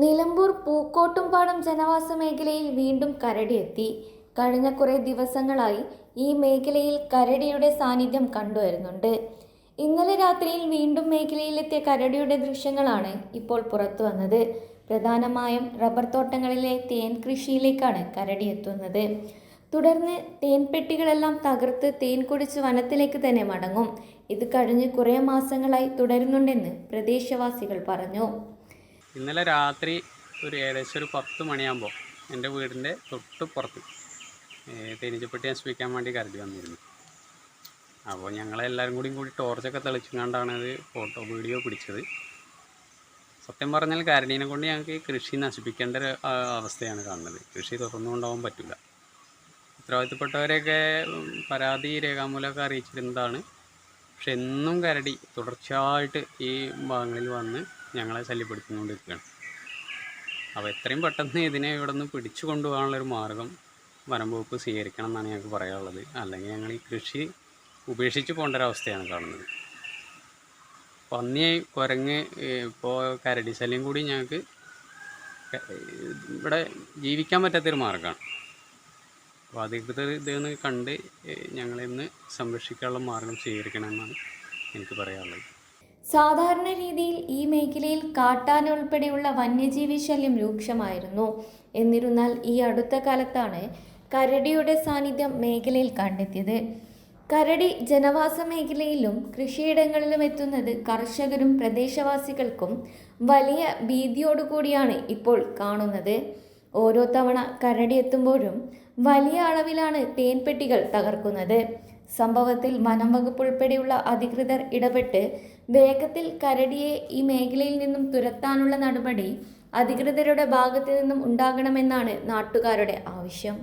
നിലമ്പൂർ പൂക്കോട്ടുംപാടം ജനവാസ മേഖലയിൽ വീണ്ടും കരടിയെത്തി. കഴിഞ്ഞ കുറേ ദിവസങ്ങളായി ഈ മേഖലയിൽ കരടിയുടെ സാന്നിധ്യം കണ്ടുവരുന്നുണ്ട്. ഇന്നലെ രാത്രിയിൽ വീണ്ടും മേഖലയിലെത്തിയ കരടിയുടെ ദൃശ്യങ്ങളാണ് ഇപ്പോൾ പുറത്തു വന്നത്. പ്രധാനമായും റബ്ബർ തോട്ടങ്ങളിലെ തേൻ കൃഷിയിലേക്കാണ് കരടി എത്തുന്നത്. തുടർന്ന് തേൻപെട്ടികളെല്ലാം തകർത്ത് തേൻ കുടിച്ച് വനത്തിലേക്ക് തന്നെ മടങ്ങും. ഇത് കഴിഞ്ഞ് കുറേ മാസങ്ങളായി തുടരുന്നുണ്ടെന്ന് പ്രദേശവാസികൾ പറഞ്ഞു. ഇന്നലെ രാത്രി ഏകദേശം ഒരു 10 മണിയാകുമ്പോൾ എൻ്റെ വീടിൻ്റെ തൊട്ടുപുറത്ത് തേനീച്ചപ്പെട്ടി നശിപ്പിക്കാൻ വേണ്ടി കരടി വന്നിരുന്നു. അപ്പോൾ ഞങ്ങളെല്ലാവരും കൂടി ടോർച്ചൊക്കെ തെളിച്ചുകൊണ്ടാണ് അത് വീഡിയോ പിടിച്ചത്. സത്യം പറഞ്ഞാൽ കരടീനെ കൊണ്ട് ഞങ്ങൾക്ക് കൃഷി നശിപ്പിക്കേണ്ട ഒരു അവസ്ഥയാണ് കാണുന്നത്. കൃഷി തുറന്നുകൊണ്ടാവാൻ പറ്റില്ല. ഉത്തരവാദിത്തപ്പെട്ടവരെയൊക്കെ പരാതി രേഖാമൂലമൊക്കെ അറിയിച്ചിരുന്നതാണ്. പക്ഷെ എന്നും കരടി തുടർച്ചയായിട്ട് ഈ ഭാഗങ്ങളിൽ വന്ന് ഞങ്ങളെ ശല്യപ്പെടുത്തിക്കൊണ്ടിരിക്കുകയാണ്. അപ്പോൾ എത്രയും പെട്ടെന്ന് ഇതിനെ ഇവിടെ നിന്ന് പിടിച്ചു കൊണ്ടുപോകാനുള്ളൊരു മാർഗം വനം വകുപ്പ് സ്വീകരിക്കണം എന്നാണ് ഞങ്ങൾക്ക് പറയാനുള്ളത്. അല്ലെങ്കിൽ ഞങ്ങൾ ഈ കൃഷി ഉപേക്ഷിച്ച് പോകേണ്ട ഒരവസ്ഥയാണ് കാണുന്നത്. പന്നി, കുരങ്ങ്, ഇപ്പോൾ കരടി ശല്യം കൂടി ഞങ്ങൾക്ക് ഇവിടെ ജീവിക്കാൻ പറ്റാത്തൊരു മാർഗ്ഗമാണ്. അപ്പോൾ അധികൃതർ ഇതൊന്ന് കണ്ട് ഞങ്ങളിന്ന് സംരക്ഷിക്കാനുള്ള മാർഗം സ്വീകരിക്കണമെന്നാണ് എനിക്ക് പറയാനുള്ളത്. സാധാരണ രീതിയിൽ ഈ മേഖലയിൽ കാട്ടാന ഉൾപ്പെടെയുള്ള വന്യജീവി ശല്യം രൂക്ഷമായിരുന്നു. എന്നിരുന്നാൽ ഈ അടുത്ത കാലത്താണ് കരടിയുടെ സാന്നിധ്യം മേഖലയിൽ കണ്ടെത്തിയത്. കരടി ജനവാസ മേഖലയിലും കൃഷിയിടങ്ങളിലും എത്തുന്നത് കർഷകരും പ്രദേശവാസികൾക്കും വലിയ ഭീതിയോടുകൂടിയാണ് ഇപ്പോൾ കാണുന്നത്. ഓരോ തവണ കരടി എത്തുമ്പോഴും വലിയ അളവിലാണ് തേൻപെട്ടികൾ തകർക്കുന്നത്. സംഭവത്തിൽ വനം വകുപ്പ് ഉൾപ്പെടെയുള്ള അധികൃതർ ഇടപെട്ട് വേഗത്തിൽ കരടിയെ ഈ മേഖലയിൽ നിന്നും തുരത്താനുള്ള നടപടി അധികൃതരുടെ ഭാഗത്തു നിന്നും ഉണ്ടാകണമെന്നാണ് നാട്ടുകാരുടെ ആവശ്യം.